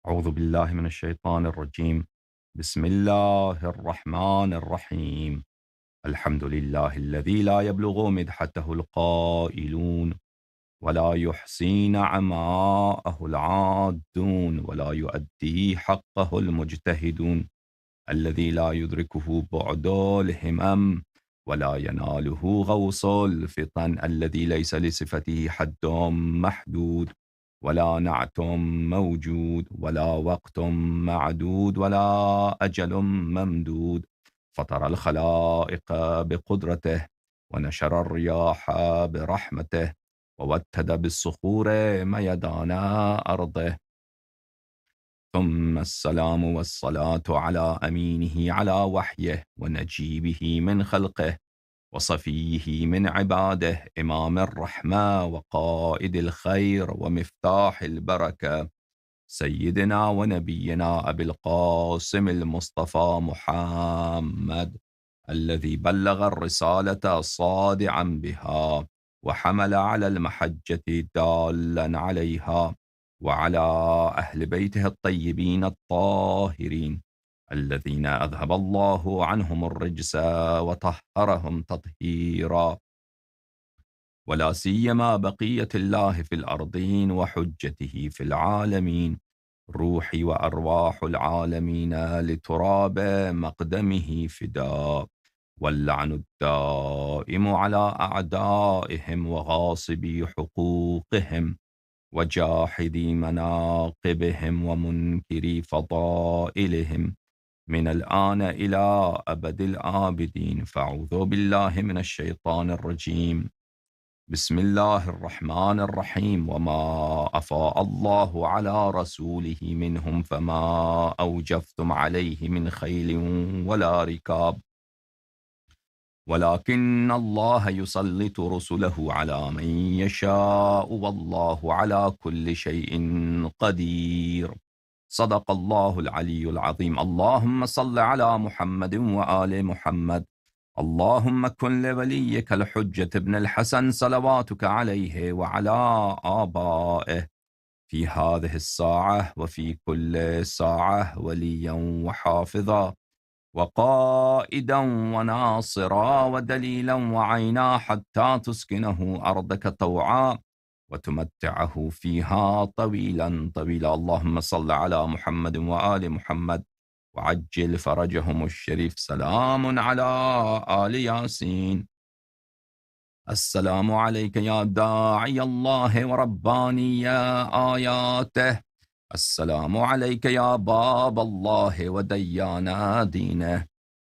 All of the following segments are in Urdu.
أعوذ بالله من الشيطان الرجيم. بسم الله الرحمن الرحيم. الحمد لله الذي لا يبلغ مدحته القائلون ولا يحصي نعماءه العادون ولا يؤدي حقه المجتهدون، الذي لا يدركه بعد الهمم ولا يناله غوص الفطن، الذي ليس لصفته حد محدود ولا نعت موجود ولا وقت معدود ولا أجل ممدود، فطر الخلائق بقدرته ونشر الرياح برحمته ووتد بالصخور ميدان أرضه، ثم السلام والصلاة على أمينه على وحيه ونجيبه من خلقه وصفيه من عباده، إمام الرحمة وقائد الخير ومفتاح البركة، سيدنا ونبينا أبي القاسم المصطفى محمد، الذي بلغ الرسالة صادعا بها وحمل على المحجة دالا عليها، وعلى أهل بيته الطيبين الطاهرين الذين أذهب الله عنهم الرجس وطهرهم تطهيرا، ولا سيما بقية الله في الأرضين وحجته في العالمين، روحي وأرواح العالمين لتراب مقدمه فداء، واللعن الدائم على أعدائهم وغاصبي حقوقهم وجاحدي مناقبهم ومنكري فضائلهم من الآن إلى أبد الآبدين. فأعوذ بالله من الشيطان الرجيم. بسم الله الرحمن الرحيم. وما أفاء الله على رسوله منهم فما أوجفتم عليه من خيل ولا ركاب ولكن الله يسلط رسله على من يشاء والله على كل شيء قدير. صدق الله العلي العظيم. اللهم صل على محمد وآل محمد. اللهم كن لوليك الحجة ابن الحسن صلواتك عليه وعلى آبائه في هذه الساعة وفي كل ساعة وليا وحافظا وقائدا وناصرا ودليلا وعينا، حتى تسكنه أرضك طوعا وتمتعه فيها طويلا طويلا. اللهم صل على محمد وآل محمد وعجل فرجهم الشريف. سلام على آل ياسين. السلام عليك يا داعي الله ورباني آياته. السلام عليك يا باب الله وديان دينه.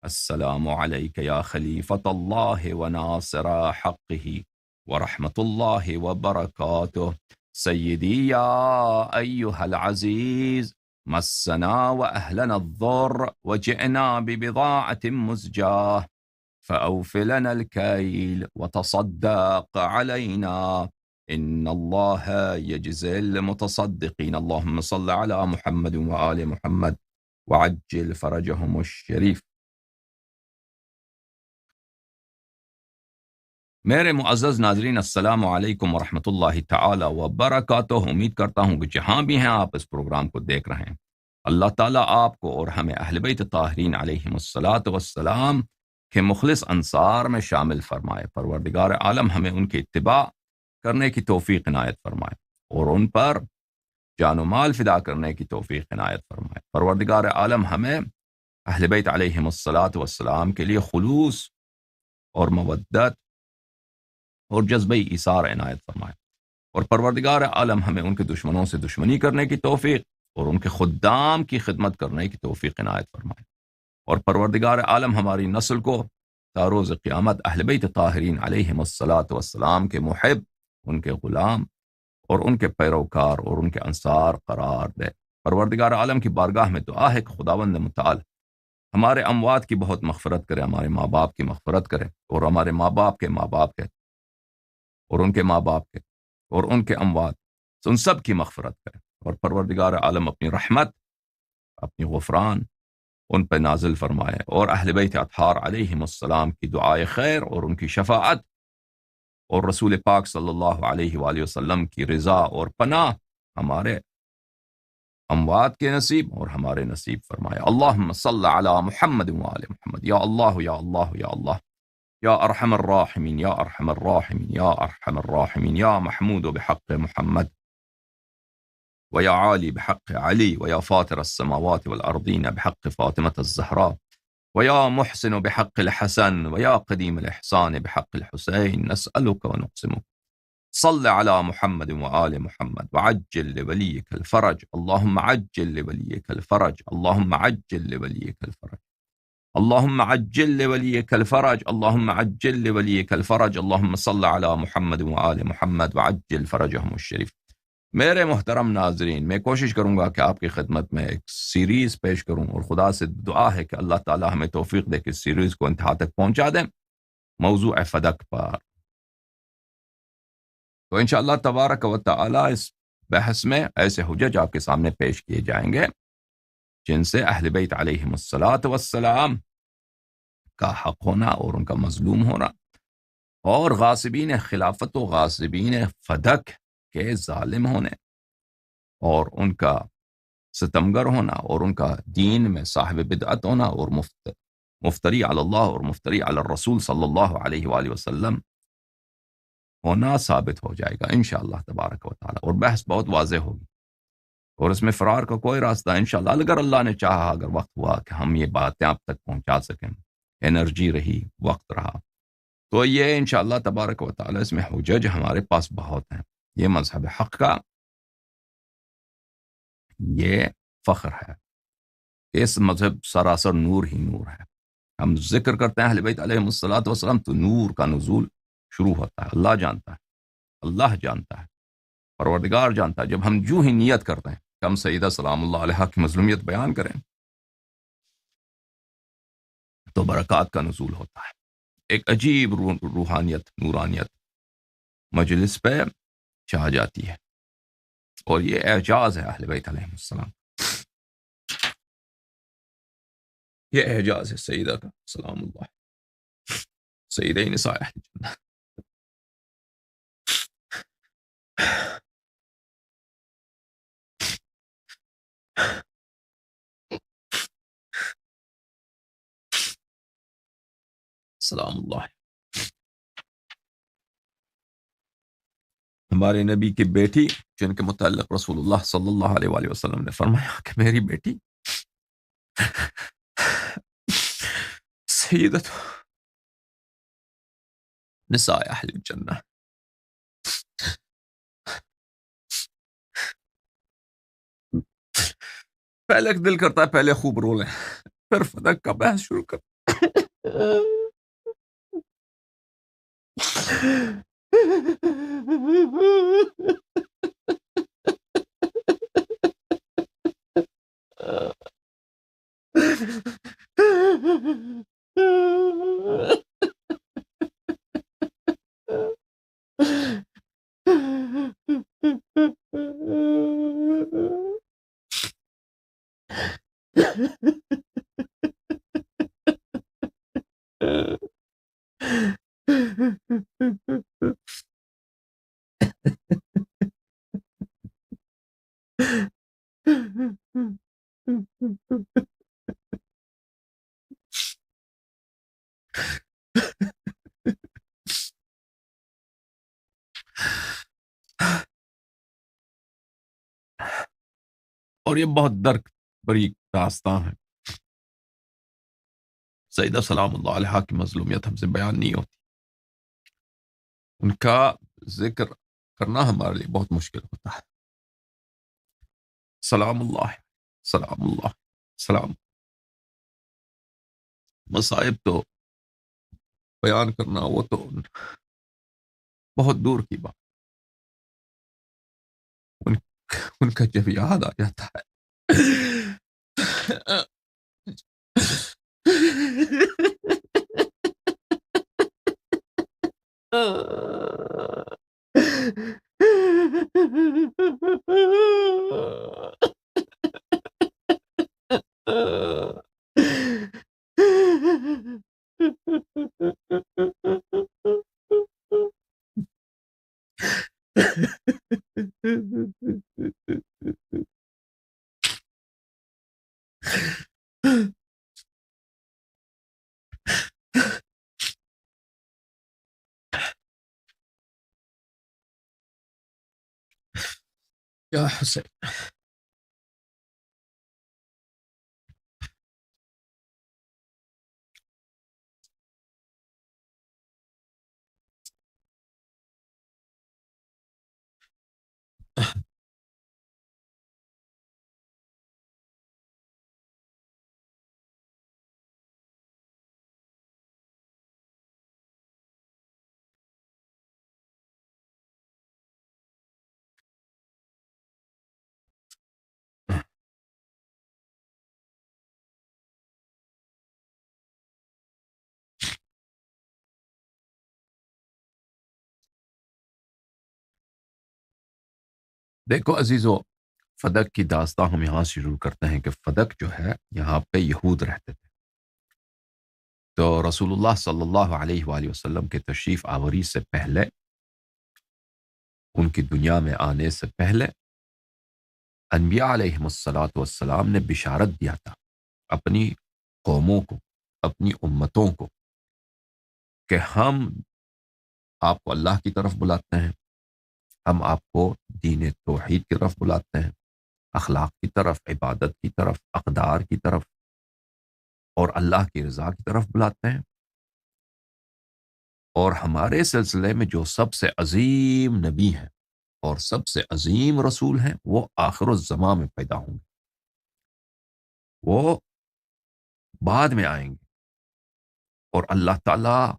السلام عليك يا خليفة الله وناصر حقه ورحمة الله وبركاته. سيدي يا أيها العزيز، مسنا وأهلنا الضر وجئنا ببضاعة مزجاة، فأوف لنا الكيل وتصدق علينا، إن الله يجزي المتصدقين. اللهم صل على محمد وآل محمد وعجل فرجهم الشريف. میرے معزز ناظرین، السلام علیکم ورحمۃ اللہ تعالی وبرکاتہ۔ امید کرتا ہوں کہ جہاں بھی ہیں آپ اس پروگرام کو دیکھ رہے ہیں، اللہ تعالیٰ آپ کو اور ہمیں اہل بیت طاہرین علیہم الصلاۃ والسلام کے مخلص انصار میں شامل فرمائے۔ پروردگار عالم ہمیں ان کی اتباع کرنے کی توفیق عنایت فرمائے اور ان پر جان و مال فدا کرنے کی توفیق عنایت فرمائے۔ پروردگار عالم ہمیں اہل بیت علیہم الصلاۃ والسلام کے لیے خلوص اور مودت اور جذبہ ایثار عنایت فرمائے، اور پروردگار عالم ہمیں ان کے دشمنوں سے دشمنی کرنے کی توفیق اور ان کے خدام کی خدمت کرنے کی توفیق عنایت فرمائے، اور پروردگار عالم ہماری نسل کو تا روز قیامت اہل بیت طاہرین علیہم الصلاۃ والسلام کے محب، ان کے غلام اور ان کے پیروکار اور ان کے انصار قرار دے۔ پروردگار عالم کی بارگاہ میں دعا ہے کہ خداوند متعال ہمارے اموات کی بہت مغفرت کرے، ہمارے ماں باپ کی مغفرت کرے، اور ہمارے ماں باپ کے ماں باپ کے اور ان کے ماں باپ کے اور ان کے اموات ان سب کی مغفرت کرے، اور پروردگار عالم اپنی رحمت، اپنی غفران ان پہ نازل فرمائے، اور اہل بیت اطہار علیہم السلام کی دعائے خیر اور ان کی شفاعت اور رسول پاک صلی اللہ علیہ وآلہ وسلم کی رضا اور پناہ ہمارے اموات کے نصیب اور ہمارے نصیب فرمائے. اللہم صل علی محمد وآل محمد. یا اللہ یا اللہ یا اللہ یا ارحم الراحمین یا ارحم الراحمین یا ارحم الراحمین یا محمود بحق محمد ويا عالي بحق علي ويا فاطر السماوات والأرضين بحق فاطمة الزهراء ويا محسن بحق الحسن ويا قديم الإحسان بحق الحسين نسألك ونقسمك. صل على محمد وآل محمد وعجل لوليك الفرج. اللهم عجل لوليك الفرج. اللهم عجل لوليك الفرج. اللهم عجل لوليك الفرج. اللهم عجل لوليك الفرج. اللهم صل على محمد وآل محمد وعجل فرجهم الشريف. میرے محترم ناظرین، میں کوشش کروں گا کہ آپ کی خدمت میں ایک سیریز پیش کروں، اور خدا سے دعا ہے کہ اللہ تعالی ہمیں توفیق دے کہ اس سیریز کو انتہا تک پہنچا دیں موضوع فدق پر. تو انشاءاللہ تبارک و تعالی اس بحث میں ایسے حجج آپ کے سامنے پیش کیے جائیں گے جن سے اہل بیت علیہم الصلاۃ والسلام کا حق ہونا اور ان کا مظلوم ہونا، اور غاصبین خلافت و غاصبین فدق کے ظالم ہونے، اور ان کا ستمگر ہونا، اور ان کا دین میں صاحب بدعت ہونا، اور مفتری علی اللہ اور مفتری علی الرسول صلی اللہ علیہ وآلہ وسلم ہونا ثابت ہو جائے گا انشاءاللہ تبارک و تعالی، اور بحث بہت واضح ہوگی، اور اس میں فرار کا کوئی راستہ انشاءاللہ، اگر اللہ نے چاہا، اگر وقت ہوا کہ ہم یہ باتیں آپ تک پہنچا سکیں، انرجی رہی، وقت رہا، تو یہ انشاءاللہ تبارک و تعالی اس میں حجج ہمارے پاس بہت ہیں. یہ مذہب حق کا یہ فخر ہے. اس مذہب سراسر نور ہی نور ہے. ہم ذکر کرتے ہیں اہل بیت علیہم الصلاۃ والسلام تو نور کا نزول شروع ہوتا ہے. اللہ جانتا ہے، اللہ جانتا ہے، پروردگار جانتا ہے. جب ہم جو ہی نیت کرتے ہیں کہ ہم سیدہ سلام اللہ علیہا کی مظلومیت بیان کریں تو برکات کا نزول ہوتا ہے. ایک عجیب روحانیت، نورانیت مجلس پہ چھا جاتی ہے، اور یہ اعجاز ہے اہل بیت علیہ السلام. یہ اعجاز ہے سیدہ کا سلام اللہ، سیدہ نساء اہل جنہ. سلام اللہ. ہمارے نبی کی بیٹی جن کے متعلق رسول اللہ صلی اللہ علیہ وآلہ وسلم نے فرمایا کہ میری بیٹی سیدت نساء اہل الجنہ. پہلے دل کرتا ہے پہلے خوب رو لیں، پھر فدق کا بحث شروع کر. اور یہ بہت درد بری داستان ہے. سیدہ سلام اللہ علیہا کی مظلومیت ہم سے بیان نہیں ہوتی، ان کا ذکر کرنا ہمارے لیے بہت مشکل ہوتا ہے. سلام اللہ، سلام اللہ، سلام. مصائب تو بیان کرنا وہ تو بہت دور کی بات. ان کا جب یاد آ جاتا ہے یا حسین. دیکھو عزیزو، فدق کی داستان ہم یہاں سے شروع کرتے ہیں کہ فدق جو ہے یہاں پہ یہود رہتے تھے. تو رسول اللہ صلی اللہ علیہ وآلہ وسلم کے تشریف آوری سے پہلے، ان کی دنیا میں آنے سے پہلے، انبیاء علیہ الصلاۃ والسلام نے بشارت دیا تھا اپنی قوموں کو، اپنی امتوں کو، کہ ہم آپ کو اللہ کی طرف بلاتے ہیں، ہم آپ کو دین توحید کی طرف بلاتے ہیں، اخلاق کی طرف، عبادت کی طرف، اقدار کی طرف، اور اللہ کی رضا کی طرف بلاتے ہیں. اور ہمارے سلسلے میں جو سب سے عظیم نبی ہیں اور سب سے عظیم رسول ہیں، وہ آخر الزمان میں پیدا ہوں گے، وہ بعد میں آئیں گے. اور اللہ تعالیٰ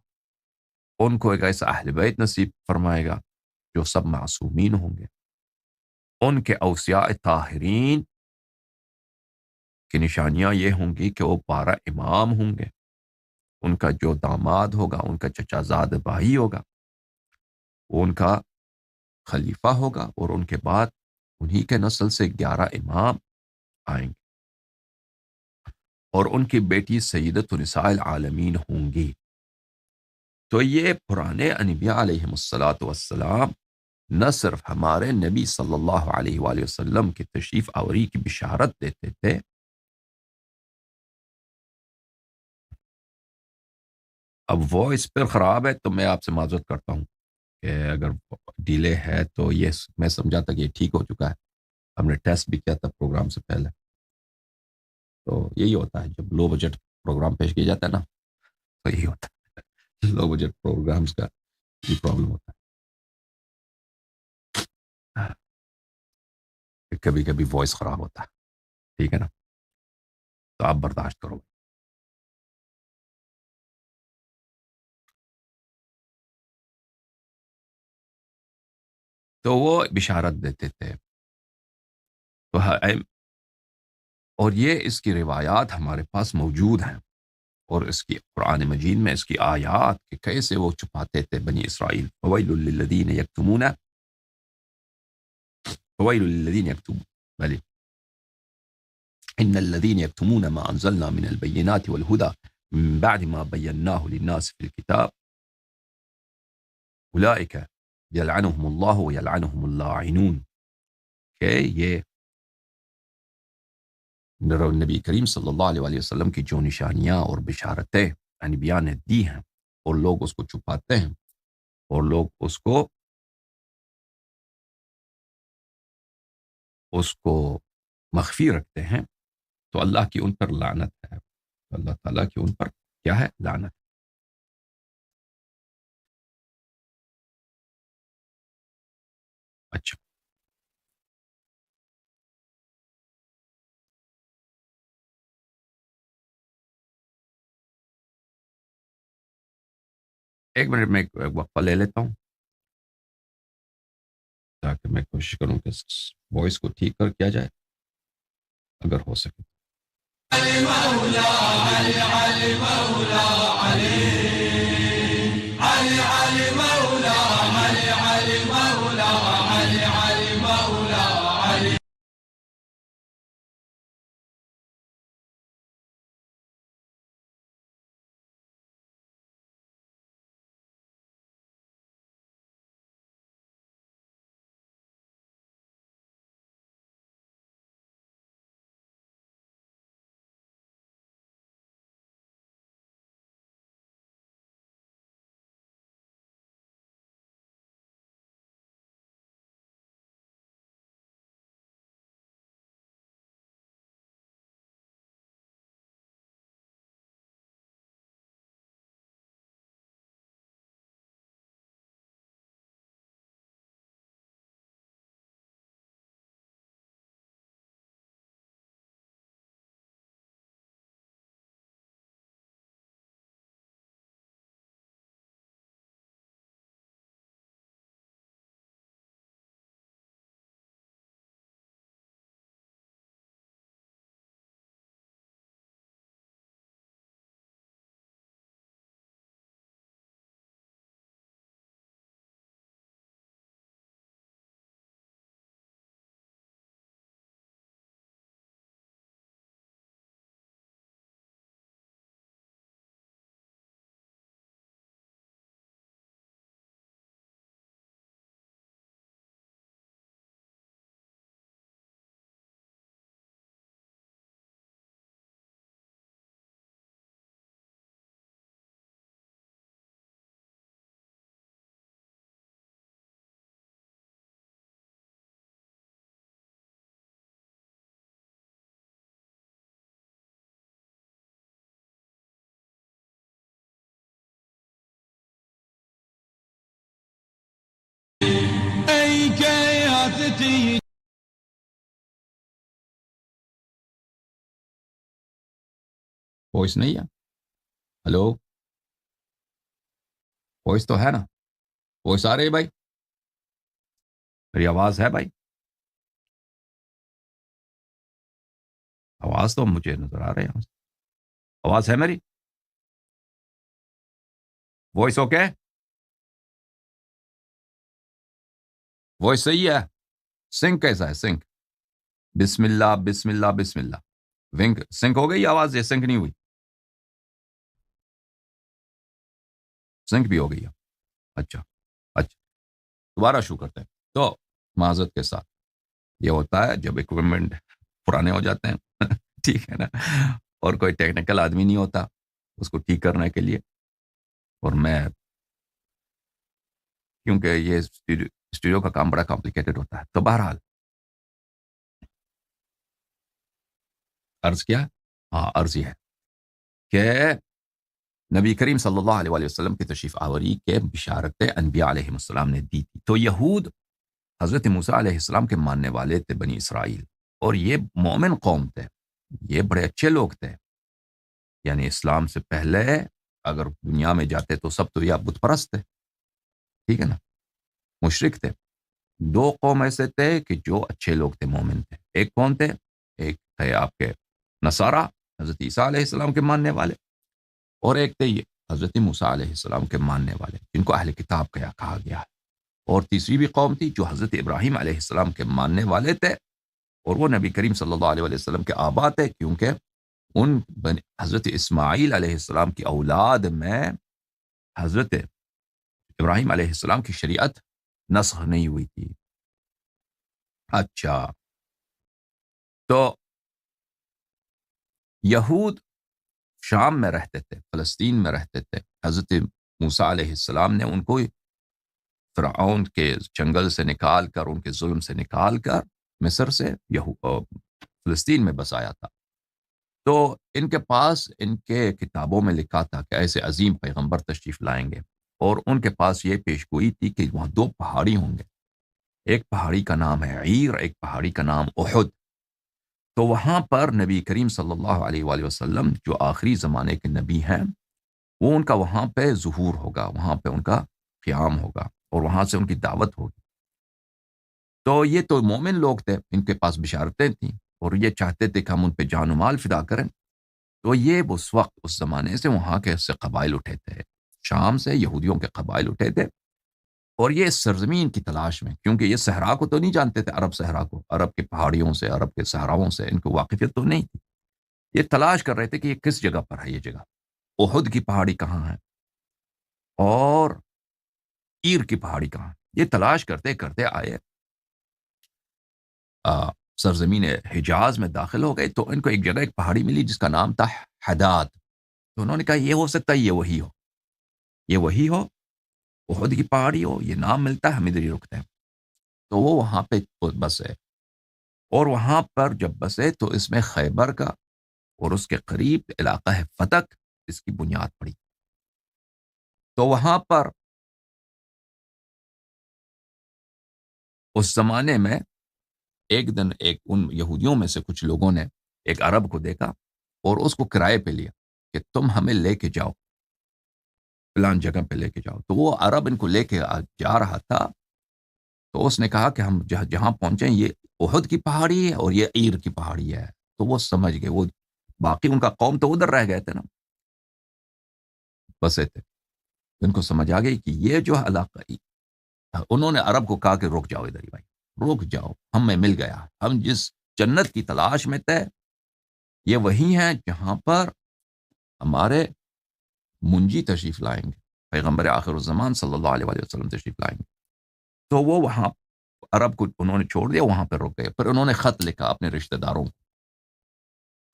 ان کو ایک ایسا اہل بیت نصیب فرمائے گا جو سب معصومین ہوں گے. ان کے اوصیاء طاہرین کی نشانیاں یہ ہوں گی کہ وہ 12 امام ہوں گے. ان کا جو داماد ہوگا، ان کا چچا زاد بھائی ہوگا، وہ ان کا خلیفہ ہوگا، اور ان کے بعد انہی کے نسل سے 11 امام آئیں گے، اور ان کی بیٹی سیدۃ نساء العالمین ہوں گی. تو یہ پرانے انبیاء علیہ الصلاۃ والسلام نہ صرف ہمارے نبی صلی اللہ علیہ وآلہ وسلم کی تشریف آوری کی بشارت دیتے تھے. اب وائس پھر خراب ہے تو میں آپ سے معذرت کرتا ہوں کہ اگر ڈیلے ہے تو یہ میں سمجھا تھا کہ یہ ٹھیک ہو چکا ہے. ہم نے ٹیسٹ بھی کیا تھا پروگرام سے پہلے. تو یہی ہوتا ہے جب لو بجٹ پروگرام پیش کیا جاتا ہے نا، تو یہی ہوتا ہے لو بجٹ پروگرامز کا یہ پرابلم ہوتا ہے کہ کبھی کبھی وائس خراب ہوتا ہے. ٹھیک ہے نا، تو آپ برداشت کرو. تو وہ بشارت دیتے تھے. تو اور یہ اس کی روایات ہمارے پاس موجود ہیں، اور اس کی قرآن مجید میں اس کی آیات کہ کیسے وہ چھپاتے تھے بنی اسرائیل. فویل للذین یکتمون، فویل للذین یکتمون، بلی ان الذین یکتمون ما انزلنا من البینات والہدى من بعد ما بیناه للناس في الكتاب اولئک یلعنهم اللہ ویلعنهم اللاعنون. کہ یہ نبی کریم صلی اللہ علیہ وآلہ وسلم کی جو نشانیاں اور بشارتیں انبیاء نے دی ہیں، اور لوگ اس کو چھپاتے ہیں، اور لوگ اس کو مخفی رکھتے ہیں، تو اللہ کی ان پر لعنت ہے. اللہ تعالیٰ کی ان پر کیا ہے؟ لعنت. اچھا، ایک منٹ میں ایک وقفہ لے لیتا ہوں تاکہ میں کوشش کروں کہ وائس کو ٹھیک کر کیا جائے اگر ہو سکے. وائس نہیں ہے؟ ہلو، وائس تو ہے نا؟ وائس آ رہی ہے بھائی؟ میری آواز ہے بھائی؟ آواز تو مجھے نظر آ رہی ہے، آواز ہے میری؟ Voice okay? وائس صحیح ہے؟ سنک کیسا ہے سنک؟ بسم اللہ بسم اللہ بسم اللہ، ونک سنک ہو گئی آواز یا سنک نہیں ہوئی؟ سنک بھی ہو گئی ہے، اچھا اچھا، دوبارہ شروع کرتے ہیں۔ تو معذرت کے ساتھ، یہ ہوتا ہے جب اکوپمنٹ پرانے ہو جاتے ہیں ٹھیک ہے نا، اور کوئی ٹیکنیکل آدمی نہیں ہوتا اس کو ٹھیک کرنے کے لیے، اور میں کیونکہ یہ اسٹوڈیو کا کام بڑا کمپلیکیٹڈ ہوتا ہے۔ تو بہرحال عرض کیا؟ ہاں، عرض یہ ہے کہ نبی کریم صلی اللہ علیہ وآلہ وسلم کی تشریف آوری کے بشارت انبیاء علیہ السلام نے دی تھی۔ تو یہود حضرت موسیٰ علیہ السلام کے ماننے والے تھے، بنی اسرائیل، اور یہ مومن قوم تھے، یہ بڑے اچھے لوگ تھے، یعنی اسلام سے پہلے اگر دنیا میں جاتے تو سب تو یا بت پرست تھے، ٹھیک ہے نا، مشرک تھے۔ دو قوم ایسے تھے کہ جو اچھے لوگ تھے، مومن تھے۔ ایک کون تھے؟ ایک تھے آپ کے نصارہ، حضرت عیسیٰ علیہ السلام کے ماننے والے، اور ایک تھے یہ حضرت موسیٰ علیہ السلام کے ماننے والے، جن کو اہل کتاب کہا گیا ہے۔ اور تیسری بھی قوم تھی جو حضرت ابراہیم علیہ السلام کے ماننے والے تھے، اور وہ نبی کریم صلی اللہ علیہ وسلم کے آبا تھے، کیونکہ ان حضرت اسماعیل علیہ السلام کی اولاد میں حضرت ابراہیم علیہ السلام کی شریعت نسخ نہیں ہوئی تھی۔ اچھا، تو یہود شام میں رہتے تھے، فلسطین میں رہتے تھے۔ حضرت موسیٰ علیہ السلام نے ان کو فرعون کے جنگل سے نکال کر، ان کے ظلم سے نکال کر مصر سے فلسطین میں بسایا تھا۔ تو ان کے پاس ان کے کتابوں میں لکھا تھا کہ ایسے عظیم پیغمبر تشریف لائیں گے، اور ان کے پاس یہ پیشگوئی تھی کہ وہاں دو پہاڑی ہوں گے، ایک پہاڑی کا نام ہے عیر، ایک پہاڑی کا نام احد۔ تو وہاں پر نبی کریم صلی اللہ علیہ وآلہ وسلم جو آخری زمانے کے نبی ہیں، وہ ان کا وہاں پہ ظہور ہوگا، وہاں پہ ان کا قیام ہوگا، اور وہاں سے ان کی دعوت ہوگی۔ تو یہ تو مومن لوگ تھے، ان کے پاس بشارتیں تھیں، اور یہ چاہتے تھے کہ ہم ان پہ جان و مال فدا کریں۔ تو یہ اس وقت اس زمانے سے وہاں کے سے قبائل اٹھے تھے، شام سے یہودیوں کے قبائل اٹھے تھے، اور یہ سرزمین کی تلاش میں، کیونکہ یہ صحرا کو تو نہیں جانتے تھے، عرب صحرا کو، عرب کے پہاڑیوں سے، عرب کے صحراؤں سے ان کو واقفیت تو نہیں تھی۔ یہ تلاش کر رہے تھے کہ یہ کس جگہ پر ہے، یہ جگہ احد کی پہاڑی کہاں ہے اور عیر کی پہاڑی کہاں ہے۔ یہ تلاش کرتے کرتے آئے سرزمین حجاز میں داخل ہو گئے، تو ان کو ایک جگہ ایک پہاڑی ملی جس کا نام تھا حداد۔ تو انہوں نے کہا یہ ہو سکتا ہے، یہ وہی ہو، یہ وہی ہو، احد کی پہاڑی ہو، یہ نام ملتا ہے، ہم ادھر ہی رکتے ہیں۔ تو وہ وہاں پہ بسے، اور وہاں پر جب بسے تو اس میں خیبر کا اور اس کے قریب علاقہ ہے فتق، اس کی بنیاد پڑی۔ تو وہاں پر اس زمانے میں ایک دن ایک ان یہودیوں میں سے کچھ لوگوں نے ایک عرب کو دیکھا اور اس کو کرائے پہ لیا کہ تم ہمیں لے کے جاؤ، فلان جگہ پہ لے کے جاؤ۔ تو وہ عرب ان کو لے کے جا رہا تھا، تو اس نے کہا کہ ہم جہاں پہنچیں یہ احد کی پہاڑی ہے اور یہ عیر کی پہاڑی ہے۔ تو وہ سمجھ گئے، وہ باقی ان کا قوم تو ادھر رہ گئے تھے نا، بسے تھے، ان کو سمجھ آ گئی کہ یہ جو علاقہ، انہوں نے عرب کو کہا کہ رک جاؤ ادھر ہی بھائی، رک جاؤ، ہمیں مل گیا، ہم جس جنت کی تلاش میں تھے یہ وہی ہے جہاں پر ہمارے منجی تشریف لائیں گے، پیغمبر آخر الزمان صلی اللہ علیہ وآلہ وسلم تشریف لائیں گے۔ تو وہ وہاں عرب کو انہوں نے چھوڑ دیا، وہاں پہ رک گئے۔ پھر انہوں نے خط لکھا اپنے رشتہ داروں کو،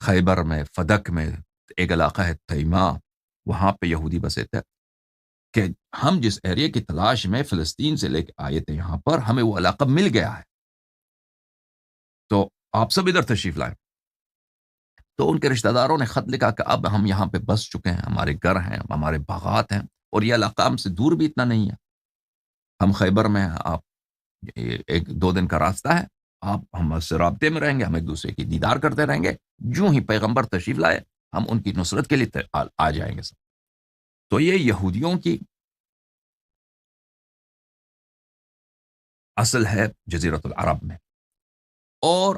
خیبر میں، فدق میں ایک علاقہ ہے تیمہ، وہاں پہ یہودی بسے تھے، کہ ہم جس ایریا کی تلاش میں فلسطین سے لے کے آئے تھے یہاں پر، ہمیں وہ علاقہ مل گیا ہے، تو آپ سب ادھر تشریف لائیں۔ تو ان کے رشتہ داروں نے خط لکھا کہ اب ہم یہاں پہ بس چکے ہیں، ہمارے گھر ہیں، ہمارے باغات ہیں، اور یہ علاقہ ہم سے دور بھی اتنا نہیں ہے، ہم خیبر میں ہیں، آپ ایک دو دن کا راستہ ہے، آپ ہم سے رابطے میں رہیں گے، ہم ایک دوسرے کی دیدار کرتے رہیں گے، جو ہی پیغمبر تشریف لائے ہم ان کی نصرت کے لیے آ جائیں گے سب۔ تو یہ یہودیوں کی اصل ہے جزیرت العرب میں، اور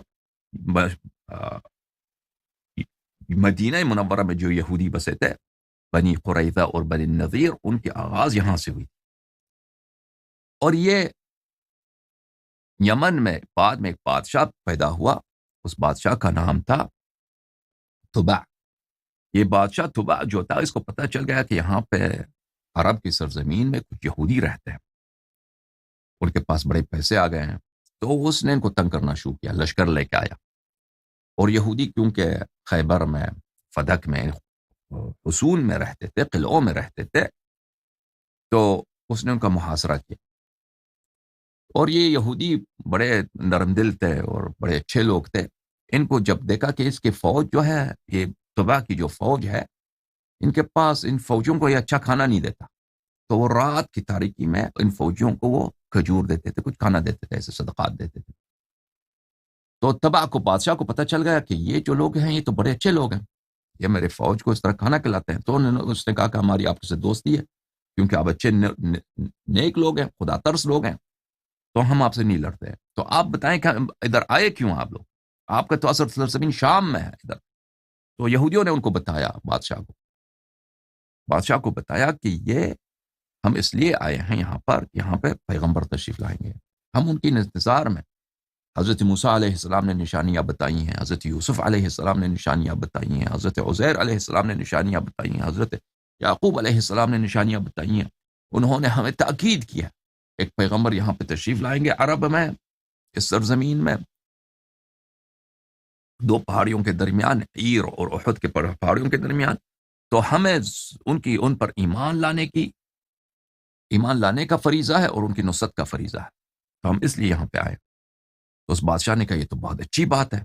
مدینہ منورہ میں جو یہودی بسے تھے، بنی قریظہ اور بنی النضیر، ان کی آغاز یہاں سے ہوئی، اور یہ یمن میں بعد میں ایک بادشاہ پیدا ہوا، اس بادشاہ کا نام تھا طبع۔ یہ بادشاہ طبع جو تھا، اس کو پتہ چل گیا کہ یہاں پہ عرب کی سرزمین میں کچھ یہودی رہتے ہیں، ان کے پاس بڑے پیسے آ گئے ہیں، تو اس نے ان کو تنگ کرنا شروع کیا، لشکر لے کے آیا، اور یہودی کیونکہ خیبر میں، فدق میں، حصون میں رہتے تھے، قلعوں میں رہتے تھے، تو اس نے ان کا محاصرہ کیا، اور یہ یہودی بڑے نرم دل تھے اور بڑے اچھے لوگ تھے۔ ان کو جب دیکھا کہ اس کی فوج جو ہے، یہ طبع کی جو فوج ہے، ان کے پاس ان فوجوں کو یہ اچھا کھانا نہیں دیتا، تو وہ رات کی تاریکی میں ان فوجیوں کو وہ کھجور دیتے تھے، کچھ کھانا دیتے تھے، ایسے صدقات دیتے تھے۔ تو طبع کو، بادشاہ کو پتہ چل گیا کہ یہ جو لوگ ہیں یہ تو بڑے اچھے لوگ ہیں، یہ میرے فوج کو اس طرح کھانا کھلاتے ہیں، تو اس نے کہا کہ ہماری آپ سے دوستی ہے، کیونکہ آپ اچھے نیک لوگ ہیں، خدا ترس لوگ ہیں، تو ہم آپ سے نہیں لڑتے ہیں، تو آپ بتائیں کہ ادھر آئے کیوں آپ لوگ، آپ کا تو اصل سرزمین شام میں ہے ادھر۔ تو یہودیوں نے ان کو بتایا، بادشاہ کو بتایا کہ یہ ہم اس لیے آئے ہیں یہاں پہ پیغمبر تشریف لائیں گے، ہم ان کی انتظار میں۔ حضرت موسیٰ علیہ السلام نے نشانیاں بتائی ہیں، حضرت یوسف علیہ السلام نے نشانیاں بتائی ہیں، حضرت عزیر علیہ السلام نے نشانیاں بتائی ہیں، حضرت یعقوب علیہ السلام نے نشانیاں بتائی ہیں۔ انہوں نے ہمیں تاکید کیا ایک پیغمبر یہاں پہ تشریف لائیں گے، عرب میں، اس سرزمین میں، دو پہاڑیوں کے درمیان، عیر اور احد کے پہاڑیوں کے درمیان، تو ہمیں ان پر ایمان لانے کا فریضہ ہے اور ان کی نصرت کا فریضہ ہے، تو ہم اس لیے یہاں پہ آئے۔ تو اس بادشاہ نے کہا یہ تو بہت اچھی بات ہے،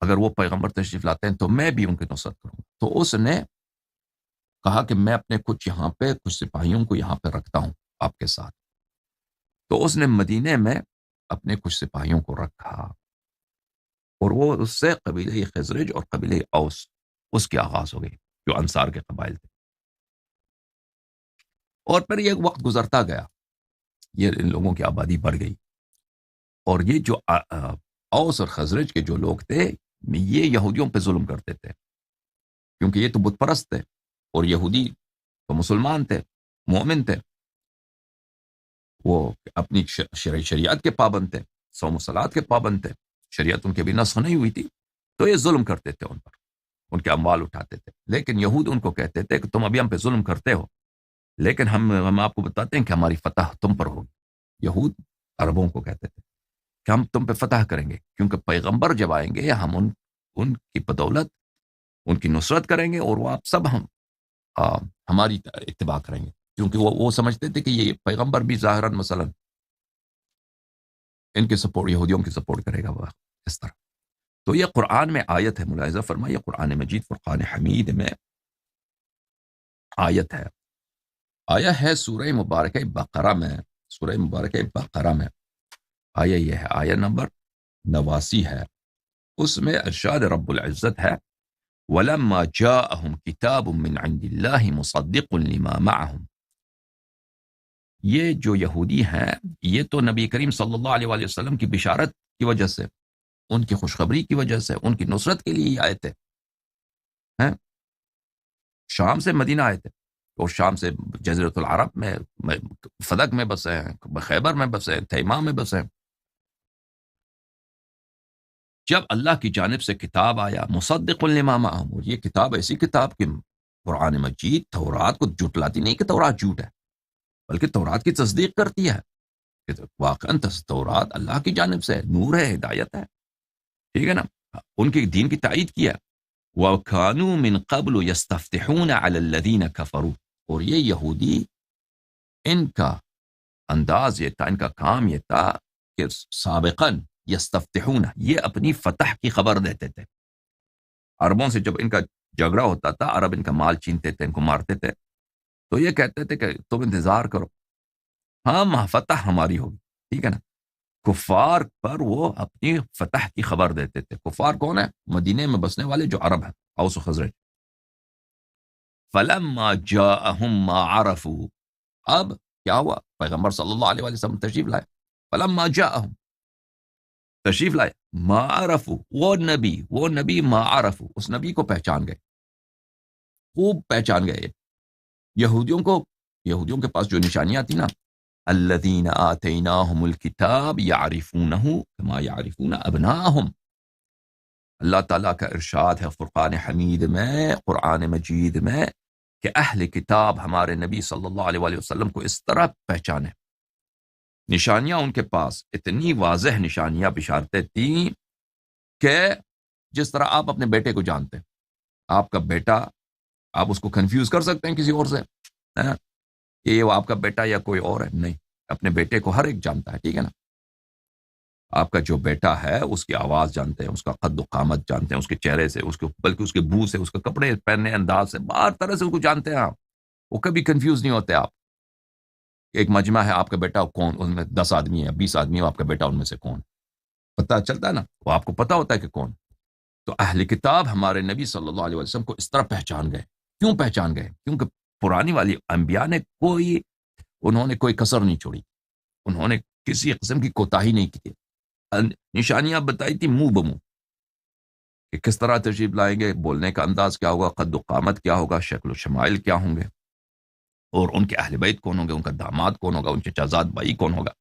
اگر وہ پیغمبر تشریف لاتے ہیں تو میں بھی ان کی نصرت کروں گا۔ تو اس نے کہا کہ میں اپنے کچھ سپاہیوں کو یہاں پہ رکھتا ہوں آپ کے ساتھ، تو اس نے مدینے میں اپنے کچھ سپاہیوں کو رکھا، اور وہ اس سے قبیلہ خزرج اور قبیلہ اوس، اس کی آغاز ہو گئی، جو انصار کے قبائل تھے۔ اور پھر یہ وقت گزرتا گیا، یہ ان لوگوں کی آبادی بڑھ گئی، اور یہ جو اوس اور خزرج کے جو لوگ تھے، یہ یہودیوں پہ ظلم کرتے تھے، کیونکہ یہ تو بت پرست تھے، اور یہودی تو مسلمان تھے، مومن تھے، وہ اپنی شریعت کے پابند تھے، صوم و صلات کے پابند تھے، شریعت ان کے بھی نسخ نہیں ہوئی تھی، تو یہ ظلم کرتے تھے ان پر، ان کے اموال اٹھاتے تھے۔ لیکن یہود ان کو کہتے تھے کہ تم ابھی ہم پہ ظلم کرتے ہو، لیکن ہم آپ کو بتاتے ہیں کہ ہماری فتح تم پر ہوگی۔ یہود عربوں کو کہتے تھے کہ ہم تم پہ فتح کریں گے، کیونکہ پیغمبر جب آئیں گے ہم ان کی بدولت ان کی نصرت کریں گے، اور وہ آپ سب ہماری اتباع کریں گے، کیونکہ وہ سمجھتے تھے کہ یہ پیغمبر بھی ظاہراً مثلا ان کے سپورٹ، یہودیوں کی سپورٹ کرے گا، وہ اس طرح۔ تو یہ قرآن میں آیت ہے، ملاحظہ فرمائیے، قرآن مجید فرقان حمید میں آیت ہے، آیا ہے سورہ مبارکہ بقرہ میں آیا یہ ہے، آیا نمبر 89 ہے، اس میں ارشاد رب العزت ہے وَلَمَّا جَاءَهُمْ كِتَابٌ مِّنْ عِنْدِ اللَّهِ مُصَدِّقٌ لِمَا مَعَهُمْ۔ یہ جو یہودی ہیں، یہ تو نبی کریم صلی اللہ علیہ وآلہ وسلم کی بشارت کی وجہ سے، ان کی خوشخبری کی وجہ سے، ان کی نصرت کے لیے آئے تھے، شام سے مدینہ آئے تھے، اور شام سے جزیرۃ العرب میں، فدق میں بسے ہیں، خیبر میں بسے ہیں، تیمہ میں بسے ہیں۔ جب اللہ کی جانب سے کتاب آیا، مصدق لما معہم، اور یہ کتاب ایسی کتاب کہ قرآن مجید تورات کو جھٹلاتی نہیں کہ تورات جھوٹ ہے، بلکہ تورات کی تصدیق کرتی ہے کہ واقعاً تورات اللہ کی جانب سے نور ہے، ہدایت ہے، ٹھیک ہے نا، ان کے دین کی تائید کیا۔ وَكَانُوا مِن قَبْلُ يَسْتَفْتِحُونَ عَلَى الَّذِينَ كَفَرُوا، اور یہ یہودی، ان کا انداز یہ تھا، ان کا کام یہ تھا کہ سابقاً یستفتحون، یہ اپنی فتح کی خبر دیتے تھے۔ عربوں سے جب ان کا جھگڑا ہوتا تھا، عرب ان کا مال چھینتے تھے، ان کو مارتے تھے، تو یہ کہتے تھے کہ تم انتظار کرو، ہم فتح ہماری ہوگی، ٹھیک ہے نا. کفار پر وہ اپنی فتح کی خبر دیتے تھے. کفار کون ہے؟ مدینے میں بسنے والے جو عرب ہیں، اوس و خزرج. فلما جاءهم ما عرفوا، اب کیا ہوا؟ پیغمبر صلی اللہ علیہ وسلم تشریف لائے. فلما جاءهم، تشریف لائے. ما عرفوا، وہ نبی ما عرفوا، اس نبی کو پہچان گئے، خوب پہچان گئے. یہودیوں کے پاس جو نشانیاں تھیں نا، الذین آتیناہم الکتاب یعرفونہ کما یعرفون ابناءہم. اللہ تعالیٰ کا ارشاد ہے فرقان حمید میں، قرآن مجید میں، کہ اہل کتاب ہمارے نبی صلی اللہ علیہ وآلہ وسلم کو اس طرح پہچانے. نشانیاں ان کے پاس اتنی واضح نشانیاں، بشارتیں تھیں کہ جس طرح آپ اپنے بیٹے کو جانتے ہیں. آپ کا بیٹا، آپ اس کو کنفیوز کر سکتے ہیں کسی اور سے، ہے نا، کہ یہ وہ آپ کا بیٹا یا کوئی اور ہے؟ نہیں، اپنے بیٹے کو ہر ایک جانتا ہے. ٹھیک ہے نا. آپ کا جو بیٹا ہے اس کی آواز جانتے ہیں، اس کا قد و قامت جانتے ہیں، اس کے چہرے سے، بلکہ اس کے بو سے، اس کے کپڑے پہننے انداز سے، ہر طرح سے اس کو جانتے ہیں آپ. وہ کبھی کنفیوز نہیں ہوتے آپ. ایک مجمع ہے، آپ کا بیٹا کون، ان میں 10 آدمی ہے، 20 آدمی ہے، آپ کا بیٹا ان میں سے کون، پتہ چلتا ہے نا. وہ آپ کو پتہ ہوتا ہے کہ کون. تو اہل کتاب ہمارے نبی صلی اللہ علیہ وسلم کو اس طرح پہچان گئے. کیوں پہچان گئے؟ کیونکہ پرانی والی انبیاء نے انہوں نے کوئی کسر نہیں چھوڑی، انہوں نے کسی قسم کی کوتاہی نہیں کی. نشانیاں بتائی تھی منہ بمنہ، کہ کس طرح تشریف لائیں گے، بولنے کا انداز کیا ہوگا، قد و قامت کیا ہوگا، شکل و شمائل کیا ہوں گے، اور ان کے اہل بیت کون ہوں گے، ان کا داماد کون ہوگا، ان کے چچازاد بھائی کون ہوگا،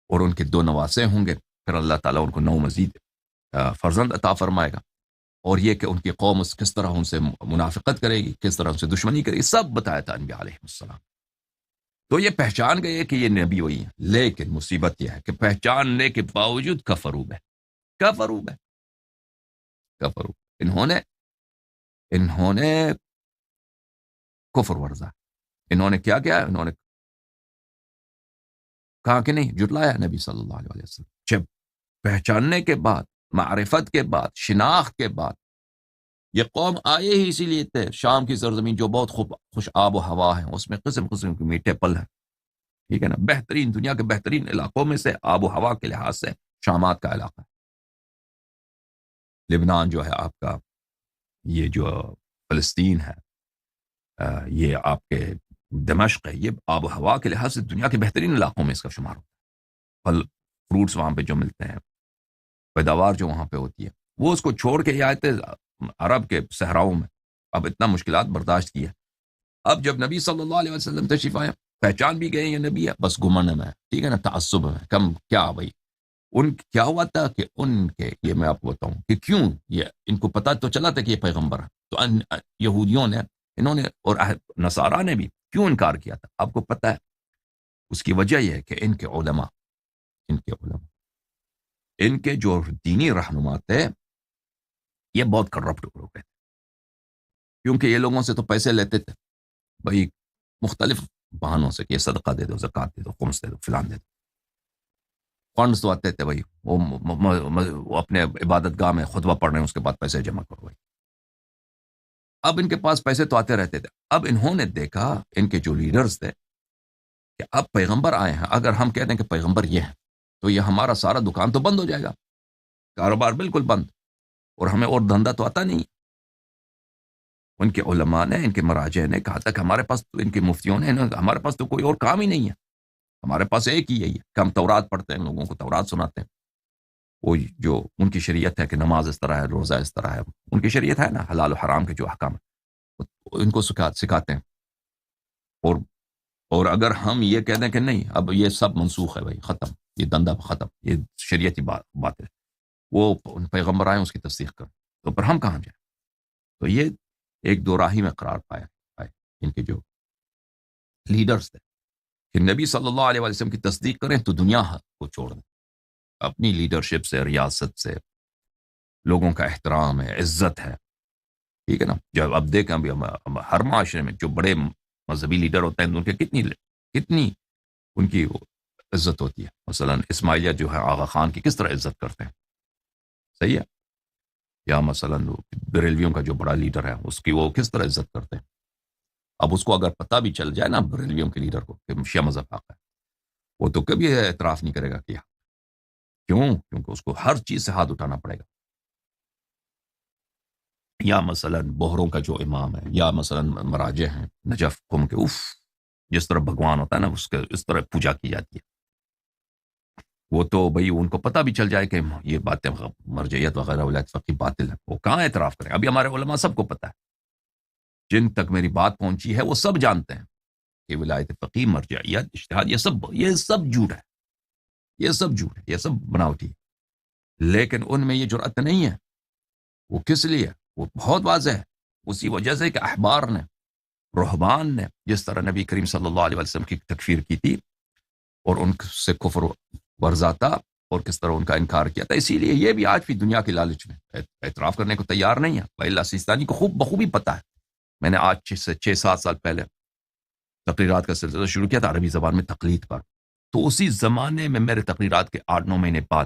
اور ان کے 2 نواسے ہوں گے. پھر اللہ تعالیٰ ان کو 9 مزید فرزند عطا فرمائے گا. اور یہ کہ ان کی قوم کس طرح ان سے منافقت کرے گی، کس طرح ان سے دشمنی کرے گی، سب بتایا تھا انبیاء علیہ السلام. تو یہ پہچان گئے کہ یہ نبی وہی ہے. لیکن مصیبت یہ ہے کہ پہچاننے کے باوجود کفروا بہ، انہوں نے کفر ورزا. انہوں نے کیا کیا؟ انہوں نے کہا کہ نہیں، جھٹلایا نبی صلی اللہ علیہ وسلم. جب پہچاننے کے بعد، معرفت کے بعد، شناخت کے بعد، یہ قوم آئے ہی اسی لیے تھے. شام کی سرزمین جو بہت خوش آب و ہوا ہے، اس میں قسم قسم کے میٹھے پل ہیں. ٹھیک ہے نا. بہترین، دنیا کے بہترین علاقوں میں سے آب و ہوا کے لحاظ سے شامات کا علاقہ ہے. لبنان جو ہے آپ کا، یہ جو فلسطین ہے، یہ آپ کے دمشق ہے، یہ آب و ہوا کے لحاظ سے دنیا کے بہترین علاقوں میں اس کا شمار ہوتا ہے. پھل فروٹس وہاں پہ جو ملتے ہیں، پیداوار جو وہاں پہ ہوتی ہے، وہ اس کو چھوڑ کے یہ آئے تھے عرب کے صحراؤں میں. اب اتنا مشکلات برداشت کی ہے. اب جب نبی صلی اللہ علیہ وسلم تشریف آئے، پہچان بھی گئے یہ نبی ہے، بس گمن میں، ٹھیک ہے نا، تعصب میں کم. کیا بھائی ان کیا ہوا تھا کہ ان کے، یہ میں آپ کو بتاؤں کہ کیوں یہ ان کو پتا تو چلا تھا کہ یہ پیغمبر ہے. تو یہودیوں نے، انہوں نے، اور نصارہ نے بھی کیوں انکار کیا تھا؟ آپ کو پتا ہے اس کی وجہ یہ ہے کہ ان کے علماء، ان کے جو دینی رہنما تھے، یہ بہت کرپٹ ہو گئے تھے. کیونکہ یہ لوگوں سے تو پیسے لیتے تھے بھائی، مختلف بہانوں سے، کہ یہ صدقہ دے دو، زکوٰۃ دے دو، خمس دے دو، فلان دے دو. فنڈز تو آتے تھے بھائی، وہ اپنے عبادت گاہ میں خطبہ پڑھ رہے ہیں، اس کے بعد پیسے جمع کرو بھائی. اب ان کے پاس پیسے تو آتے رہتے تھے. اب انہوں نے دیکھا، ان کے جو لیڈرز تھے، کہ اب پیغمبر آئے ہیں، اگر ہم کہہ دیں کہ پیغمبر یہ ہے، تو یہ ہمارا سارا دکان تو بند ہو جائے گا، کاروبار بالکل بند، اور ہمیں اور دھندا تو آتا نہیں. ان کے علماء نے، ان کے مراجع نے کہا تھا کہ ہمارے پاس، ان کے مفتیوں نے، ہمارے پاس تو کوئی اور کام ہی نہیں ہے، ہمارے پاس ایک ہی ہے کہ ہم تورات پڑھتے ہیں، لوگوں کو تورات سناتے ہیں. وہ جو ان کی شریعت ہے کہ نماز اس طرح ہے، روزہ اس طرح ہے، ان کی شریعت ہے نا، حلال و حرام کے جو احکام ہیں، ان کو سکھاتے ہیں. اور اگر ہم یہ کہہ دیں کہ نہیں، اب یہ سب منسوخ ہے بھائی، ختم، یہ دندہ ختم، یہ شریعتی بات ہے، وہ پیغمبر آئے اس کی تصدیق کر، تو پر ہم کہاں جائیں؟ تو یہ ایک دو راہی میں قرار پائے ان کے جو لیڈرز تھے کہ نبی صلی اللہ علیہ وسلم کی تصدیق کریں تو دنیا کو چھوڑ دیں. اپنی لیڈرشپ سے، ریاست سے، لوگوں کا احترام ہے، عزت ہے. ٹھیک ہے نا. جب اب دیکھیں ابھی ہر معاشرے میں جو بڑے مذہبی لیڈر ہوتے ہیں، ان کے کتنی ان کی عزت ہوتی ہے. مثلا اسماعیلیہ جو ہے، آغا خان کی کس طرح عزت کرتے ہیں، صحیح ہے. یا مثلا بریلویوں کا جو بڑا لیڈر ہے، اس کی وہ کس طرح عزت کرتے ہیں. اب اس کو اگر پتہ بھی چل جائے نا بریلویوں کے لیڈر کو کہ شیعہ مذہب آقا ہے، وہ تو کبھی اعتراف نہیں کرے گا کہ کیوں؟ کیونکہ اس کو ہر چیز سے ہاتھ اٹھانا پڑے گا. یا مثلا بہروں کا جو امام ہے، یا مثلا مراجع ہیں نجف قم کے، جس طرح بھگوان ہوتا ہے نا، اس طرح پوجا کی جاتی ہے. وہ تو بھئی ان کو پتہ بھی چل جائے کہ یہ باتیں مرجعیت وغیرہ ولایت فقی باطل ہے، وہ کہاں اعتراف کریں؟ ابھی ہمارے علماء سب کو پتہ ہے، جن تک میری بات پہنچی ہے وہ سب جانتے ہیں کہ ولایت فقی، مرجعیت، اجتہاد، یہ سب جھوٹ ہے، یہ سب جھوٹ ہے، یہ سب بناوٹی ہے. لیکن ان میں یہ جرأت نہیں ہے. وہ کس لیے؟ وہ بہت واضح ہے. اسی وجہ سے کہ احبار نے، رہبان نے جس طرح نبی کریم صلی اللہ علیہ وسلم کی تکفیر کی تھی اور ان سے کفر ورزا تھا اور کس طرح ان کا انکار کیا تھا، اسی لیے یہ بھی آج بھی دنیا کی لالچ میں اعتراف کرنے کو تیار نہیں ہے. وَإِلَّا سیستانی کو بخوبی پتہ ہے. میں نے آج سے 6-7 سال پہلے تقریرات کا سلسلہ شروع کیا تھا عربی زبان میں تقلید پر، تو اسی زمانے میں میرے تقریرات کے 8-9 مہینے بعد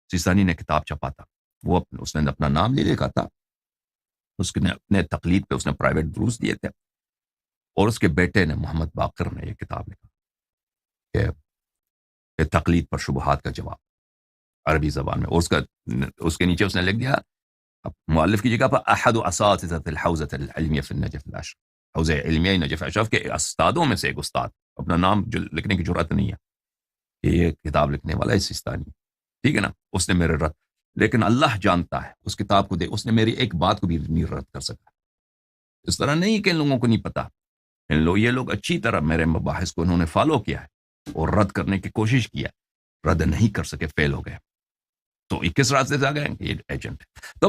سیستانی نے کتاب چھپا تھا. وہ اس نے اپنا نام لے لکھا تھا، اس نے اپنے تقلید پہ اس نے پرائیویٹ دروس دیے تھے، اور اس کے بیٹے نے محمد باقر نے یہ کتاب لکھا کہ تقلید پر شبہات کا جواب عربی زبان میں. اور اس کے نیچے اس نے لکھ دیا مؤلف کی جگہ پر احد اساتذۃ الحوزۃ العلمیہ فی النجف الاشرف، حوزہ علمیہ نجف اشرف کے استادوں میں سے ایک استاد، اپنا نام جو لکھنے کی جرأت نہیں ہے کہ یہ کتاب لکھنے والا ہے سیستانی. ٹھیک ہے نا. اس نے میرے رد، لیکن اللہ جانتا ہے اس کتاب کو دے، اس نے میری ایک بات کو بھی نہیں رد کر سکا. اس طرح نہیں کہ ان لوگوں کو نہیں پتا، یہ لوگ اچھی طرح میرے مباحث کو انہوں نے فالو کیا ہے اور رد کرنے کی کوشش کیا، رد نہیں کر سکے، فیل ہو گئے. تو 21 راستے سے آ گئے، یہ ایجنٹ ہے. تو